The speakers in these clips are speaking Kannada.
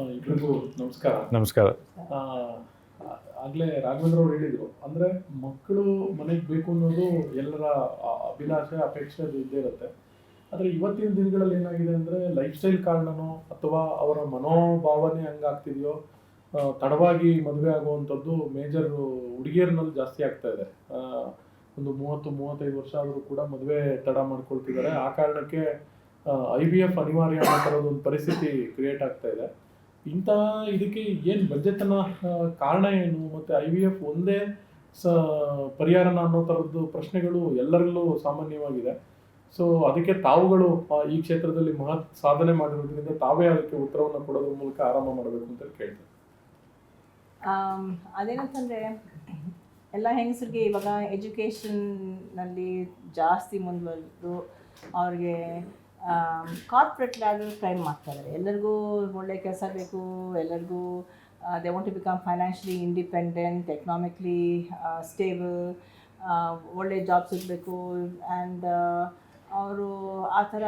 ಇಬ್ಬರಿಗೂ ನಮಸ್ಕಾರ. ನಮಸ್ಕಾರ. ಆಗಲೇ ರಾಘವೇಂದ್ರ ಅವರು ಹೇಳಿದರು, ಅಂದರೆ ಮಕ್ಕಳು ಮನೆಗೆ ಬೇಕು ಅನ್ನೋದು ಎಲ್ಲರ ಅಭಿಲಾಷೆ, ಅಪೇಕ್ಷೆ ಅದು ಇದ್ದೇ ಇರುತ್ತೆ. ಆದರೆ ಇವತ್ತಿನ ದಿನಗಳಲ್ಲಿ ಏನಾಗಿದೆ ಅಂದರೆ ಲೈಫ್ ಸ್ಟೈಲ್ ಕಾರಣನೋ ಅಥವಾ ಅವರ ಮನೋಭಾವನೆ ಹಂಗಾಗ್ತಿದೆಯೋ, ತಡವಾಗಿ ಮದುವೆ ಆಗುವಂಥದ್ದು ಮೇಜರ್ ಹುಡುಗಿಯರ್ನಲ್ಲಿ ಜಾಸ್ತಿ ಆಗ್ತಾ ಇದೆ. ಒಂದು 30-35 ವರ್ಷ ಆದರೂ ಕೂಡ ಮದುವೆ ತಡ ಮಾಡ್ಕೊಳ್ತಿದ್ದಾರೆ. ಆ ಕಾರಣಕ್ಕೆ IVF ಅನಿವಾರ್ಯ ಅನ್ನೋ ಥರದ ಒಂದು ಪರಿಸ್ಥಿತಿ ಕ್ರಿಯೇಟ್ ಆಗ್ತಾ ಇದೆ. ಇದಕ್ಕೆ ಏನು ಬಜೆಟ್ನ ಕಾರಣ ಏನು, ಮತ್ತು IVF ಒಂದೇ ಪರಿಹಾರನ ಅನ್ನೋ ಥರದ್ದು ಪ್ರಶ್ನೆಗಳು ಎಲ್ಲರಲ್ಲೂ ಸಾಮಾನ್ಯವಾಗಿದೆ. ಸೊ ಅದಕ್ಕೆ ತಾವುಗಳು ಈ ಕ್ಷೇತ್ರದಲ್ಲಿ ಮಹತ್ ಸಾಧನೆ ಮಾಡಿರೋದ್ರಿಂದ ತಾವೇ ಅದಕ್ಕೆ ಉತ್ತರವನ್ನು ಕೊಡೋದ್ರ ಮೂಲಕ ಆರಂಭ ಮಾಡಬೇಕು ಅಂತ ಕೇಳ್ತಾರೆ. ಅದೇನಂತಂದರೆ, ಎಲ್ಲ ಹೆಂಗಸರಿಗೆ ಇವಾಗ ಎಜುಕೇಷನ್ನಲ್ಲಿ ಜಾಸ್ತಿ ಮುಂದುವರೆದು ಅವ್ರಿಗೆ ಕಾರ್ಪೊರೇಟ್ ಲ್ಯಾಡರ್ ಕ್ಲೈಮ್ ಮಾಡ್ತಾರೆ. ಎಲ್ಲರಿಗೂ ಒಳ್ಳೆ ಕೆಲಸ ಬೇಕು, ಎಲ್ಲರಿಗೂ they want to become financially independent, economically stable, ಒಳ್ಳೆ ಜಾಬ್ ಸಿಗಬೇಕು. ಆ್ಯಂಡ್ ಅವರು ಆ ಥರ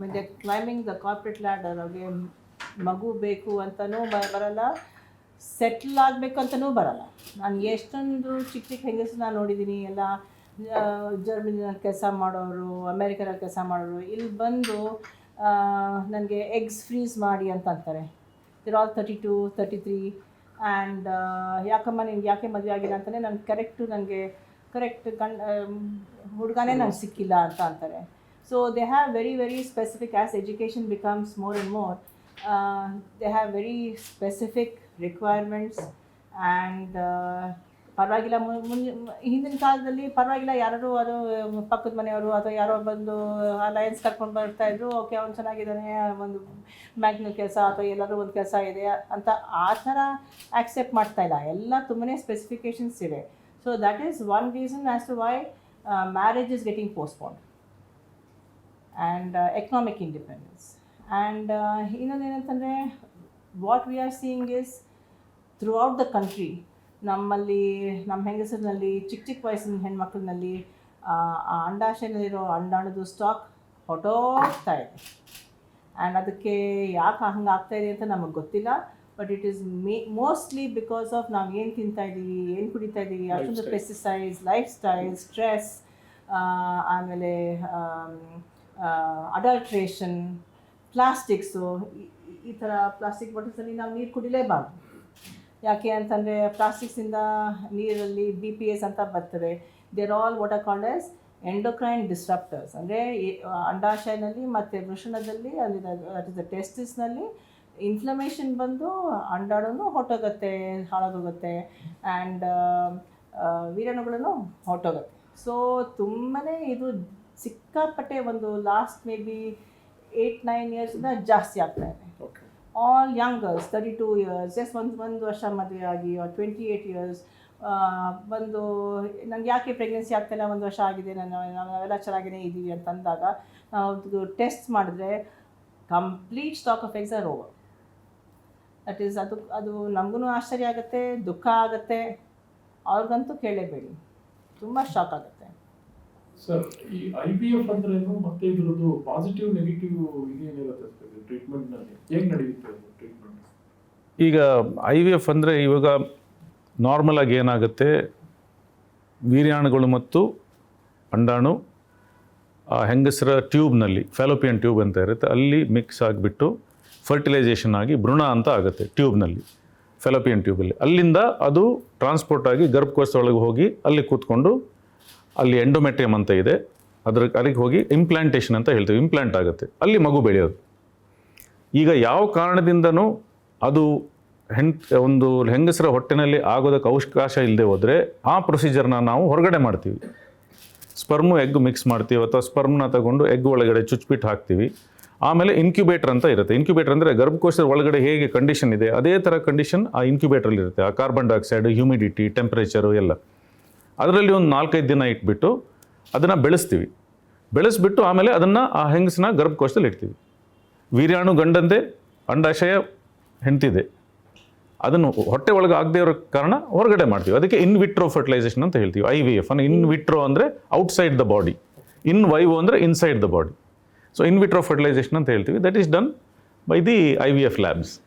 ಮತ್ತೆ ಕ್ಲೈಂಬಿಂಗ್ ದ ಕಾರ್ಪೊರೇಟ್ ಲ್ಯಾಡರ್, ಅವ್ರಿಗೆ ಮಗು ಬೇಕು ಅಂತಲೂ ಬರಲ್ಲ, ಸೆಟ್ಲ್ ಆಗಬೇಕು ಅಂತಲೂ ಬರಲ್ಲ. ನಾನು ಎಷ್ಟೊಂದು ಚಿಕ್ಕ ಚಿಕ್ಕ ಹೆಂಗಸನ್ನ ನೋಡಿದ್ದೀನಿ. ಎಲ್ಲ ಜರ್ಮನಿನಲ್ಲಿ ಕೆಲಸ ಮಾಡೋರು, ಅಮೇರಿಕಾದಲ್ಲಿ ಕೆಲಸ ಮಾಡೋರು ಇಲ್ಲಿ ಬಂದು ನನಗೆ ಎಗ್ಸ್ ಫ್ರೀಸ್ ಮಾಡಿ ಅಂತ ಅಂತಾರೆ. ದಿರ್ ಆಲ್ 32, 33 ಆ್ಯಂಡ್ ಯಾಕಮ್ಮ ನಿಮ್ಗೆ ಯಾಕೆ ಮದುವೆ ಆಗಿಲ್ಲ ಅಂತಲೇ ನನಗೆ ಕರೆಕ್ಟ್ ಹುಡುಗನೇ ನಂಗೆ ಸಿಕ್ಕಿಲ್ಲ ಅಂತ ಅಂತಾರೆ. So they have very very specific, as education becomes more and more, they have very specific requirements. And ಪರವಾಗಿಲ್ಲ, ಹಿಂದಿನ ಕಾಲದಲ್ಲಿ ಪರವಾಗಿಲ್ಲ, ಯಾರು ಅದು ಪಕ್ಕದ ಮನೆಯವರು ಅಥವಾ ಯಾರೋ ಬಂದು ಅಲಯನ್ಸ್ ಕರ್ಕೊಂಡು ಬರ್ತಾಯಿದ್ರು. ಓಕೆ, ಅವ್ನು ಚೆನ್ನಾಗಿದ್ದಾನೆ, ಒಂದು ಬ್ಯಾಂಕ್ನಲ್ಲಿ ಕೆಲಸ ಅಥವಾ ಎಲ್ಲರೂ ಒಂದು ಕೆಲಸ ಇದೆ ಅಂತ ಆ ಥರ ಆಕ್ಸೆಪ್ಟ್ ಮಾಡ್ತಾಯಿಲ್ಲ. ಎಲ್ಲ ತುಂಬನೇ ಸ್ಪೆಸಿಫಿಕೇಷನ್ಸ್ ಇವೆ. So that is one reason as to why marriage is getting postponed and economic independence. And ಇನ್ನೊಂದೇನಂತಂದರೆ, what we are seeing is throughout the country, ನಮ್ಮ ಹೆಂಗಸರಿನಲ್ಲಿ ಚಿಕ್ಕ ವಯಸ್ಸಿನ ಹೆಣ್ಮಕ್ಳಿನಲ್ಲಿ ಅಂಡಾಶಯದಲ್ಲಿರೋ ಅಂಡಾಣದು ಸ್ಟಾಕ್ ಹೊಟ್ಟೋಗ್ತಾ ಇದೆ. ಆ್ಯಂಡ್ ಅದಕ್ಕೆ ಯಾಕೆ ಹಂಗೆ ಆಗ್ತಾಯಿದೆ ಅಂತ ನಮಗೆ ಗೊತ್ತಿಲ್ಲ. But it is mostly because of ನಾವು ಏನು ತಿಂತಾಯಿದ್ದೀವಿ, ಏನು ಕುಡಿತಾಯಿದ್ದೀವಿ, ಅಷ್ಟೊಂದು ಪೆಸ್ಟಿಸೈಡ್ಸ್, ಲೈಫ್ ಸ್ಟೈಲ್, ಸ್ಟ್ರೆಸ್, ಆಮೇಲೆ ಅಡಲ್ಟ್ರೇಷನ್, ಪ್ಲಾಸ್ಟಿಕ್ಸು. ಈ ಥರ ಪ್ಲಾಸ್ಟಿಕ್ ಬಾಟಲ್ಸಲ್ಲಿ ನಾವು ನೀರು ಕುಡಿಲೇಬಾರ್ದು. ಯಾಕೆ ಅಂತಂದರೆ ಪ್ಲಾಸ್ಟಿಕ್ಸಿಂದ ನೀರಲ್ಲಿ BPAs ಅಂತ ಬರ್ತದೆ. There all what are called as endocrine disruptors. ಅಂದರೆ ಅಂಡಾಶಯನಲ್ಲಿ ಮತ್ತು ವೃಷಣದಲ್ಲಿ, ಅಲ್ಲಿ ದಟ್ ಇಸ್ ದ ಟೆಸ್ಟಿಸ್ನಲ್ಲಿ ಇನ್ಫ್ಲಮೇಷನ್ ಬಂದು ಅಂಡಾಣೂ ಹೊಟ್ಟೋಗುತ್ತೆ, ಹಾಳಾಗೋಗುತ್ತೆ, ಆ್ಯಂಡ್ ವೀರ್ಯಾಣುಗಳನ್ನು ಹೊಟ್ಟೋಗುತ್ತೆ. ಸೊ ತುಂಬಾ ಇದು ಸಿಕ್ಕಾಪಟ್ಟೆ ಒಂದು ಲಾಸ್ಟ್ ಮೇ ಬಿ 8-9 ಇಯರ್ಸಿಂದ ಜಾಸ್ತಿ ಆಗ್ತಾಯಿದೆ. All Young girls, 32 years, just ಒಂದು ವರ್ಷ ಮದುವೆ ಆಗಿ, 28 years ಬಂದು ನನಗೆ ಯಾಕೆ ಪ್ರೆಗ್ನೆನ್ಸಿ ಆಗ್ತಾಯಿಲ್ಲ, 1 ವರ್ಷ ಆಗಿದೆ, ನಾವೆಲ್ಲ ಚೆನ್ನಾಗೇ ಇದ್ದೀವಿ ಅಂತಂದಾಗ ನಾವು ಟೆಸ್ಟ್ ಮಾಡಿದ್ರೆ complete stock of eggs are over. That is ಅದು ನಮಗೂ ಆಶ್ಚರ್ಯ ಆಗುತ್ತೆ, ದುಃಖ ಆಗುತ್ತೆ. ಅವ್ರಿಗಂತೂ ಕೇಳಲೇಬೇಡಿ, ತುಂಬ ಶಾಕ್ ಆಗುತ್ತೆ. ಸರ್, ಈ IVF ಅಂದ್ರೇನು, ಮತ್ತೆ ಇದ್ರದ್ದು ಪಾಸಿಟಿವ್ ನೆಗೆಟಿವ್ ಇದೇನಿರುತ್ತೆ ಟ್ರೀಟ್ಮೆಂಟ್ನಲ್ಲಿ, ಹೇಗೆ ನಡೆಯುತ್ತೆ ಟ್ರೀಟ್ಮೆಂಟ್? ಈಗ IVF ಅಂದರೆ ಇವಾಗ ನಾರ್ಮಲ್ ಆಗಿ ಏನಾಗುತ್ತೆ, ವೀರ್ಯಾಣುಗಳು ಮತ್ತು ಅಂಡಾಣು ಹೆಂಗಸರ ಟ್ಯೂಬ್ನಲ್ಲಿ, ಫ್ಯಾಲೋಪಿಯನ್ ಟ್ಯೂಬ್ ಅಂತ ಇರುತ್ತೆ, ಅಲ್ಲಿ ಮಿಕ್ಸ್ ಆಗಿಬಿಟ್ಟು ಫರ್ಟಿಲೈಸೇಷನ್ ಆಗಿ ಭ್ರೂಣ ಅಂತ ಆಗುತ್ತೆ ಟ್ಯೂಬ್ನಲ್ಲಿ, ಫ್ಯಾಲೋಪಿಯನ್ ಟ್ಯೂಬಲ್ಲಿ. ಅಲ್ಲಿಂದ ಅದು ಟ್ರಾನ್ಸ್ಪೋರ್ಟ್ ಆಗಿ ಗರ್ಭಕೋಶದೊಳಗೆ ಹೋಗಿ ಅಲ್ಲಿ ಕೂತ್ಕೊಂಡು, ಅಲ್ಲಿ ಎಂಡೋಮೆಟ್ರಿಯಮ್ ಅಂತ ಇದೆ, ಅದಕ್ಕೆ ಹೋಗಿ ಇಂಪ್ಲಾಂಟೇಷನ್ ಅಂತ ಹೇಳ್ತೀವಿ, ಇಂಪ್ಲಾಂಟ್ ಆಗುತ್ತೆ, ಅಲ್ಲಿ ಮಗು ಬೆಳೆಯೋದು. ಈಗ ಯಾವ ಕಾರಣದಿಂದನೂ ಅದು ಒಂದು ಹೆಂಗಸರ ಹೊಟ್ಟೆನಲ್ಲಿ ಆಗೋದಕ್ಕೆ ಅವಕಾಶ ಇಲ್ಲದೆ ಹೋದರೆ ಆ ಪ್ರೊಸೀಜರ್ನ ನಾವು ಹೊರಗಡೆ ಮಾಡ್ತೀವಿ. ಸ್ಪರ್ಮು ಎಗ್ ಮಿಕ್ಸ್ ಮಾಡ್ತೀವಿ, ಅಥವಾ ಸ್ಪರ್ಮ್ನ ತಗೊಂಡು ಎಗ್ ಒಳಗಡೆ ಚುಚ್ಚಿಬಿಟ್ಟು ಹಾಕ್ತೀವಿ. ಆಮೇಲೆ ಇನ್ಕ್ಯುಬೇಟರ್ ಅಂತ ಇರುತ್ತೆ. ಇನ್ಕ್ಯುಬೇಟರ್ ಅಂದರೆ ಗರ್ಭಕೋಶದ ಒಳಗಡೆ ಹೇಗೆ ಕಂಡೀಷನ್ ಇದೆ ಅದೇ ಥರ ಕಂಡೀಷನ್ ಆ ಇನ್ಕ್ಯುಬೇಟ್ರಲ್ಲಿ ಇರುತ್ತೆ. ಆ ಕಾರ್ಬನ್ ಡೈಆಕ್ಸೈಡ್, ಹ್ಯೂಮಿಡಿಟಿ, ಟೆಂಪ್ರೇಚರು ಎಲ್ಲ ಅದರಲ್ಲಿ ಒಂದು 4-5 ದಿನ ಇಟ್ಬಿಟ್ಟು ಅದನ್ನು ಬೆಳೆಸ್ಬಿಟ್ಟು ಆಮೇಲೆ ಅದನ್ನು ಆ ಹೆಂಗಸನ ಗರ್ಭಕೋಶದಲ್ಲಿ ಇಡ್ತೀವಿ. ವೀರ್ಯಾಣು ಗಂಡಂದೆ, ಅಂಡಾಶಯ ಹೆಂಡ್ತಿದೆ, ಅದನ್ನು ಹೊಟ್ಟೆ ಒಳಗೆ ಆಗದೇ ಇರೋ ಕಾರಣ ಹೊರಗಡೆ ಮಾಡ್ತೀವಿ. ಅದಕ್ಕೆ ಇನ್ ವಿಟ್ರೋ ಫರ್ಟಿಲೈಸೇಷನ್ ಅಂತ ಹೇಳ್ತೀವಿ. IVF ಅಂದರೆ ಇನ್ ವಿಟ್ರೋ ಅಂದರೆ outside the body, in vivo ಅಂದರೆ inside the body. So in vitro fertilization ಅಂತ ಹೇಳ್ತೀವಿ. That is done by the IVF labs.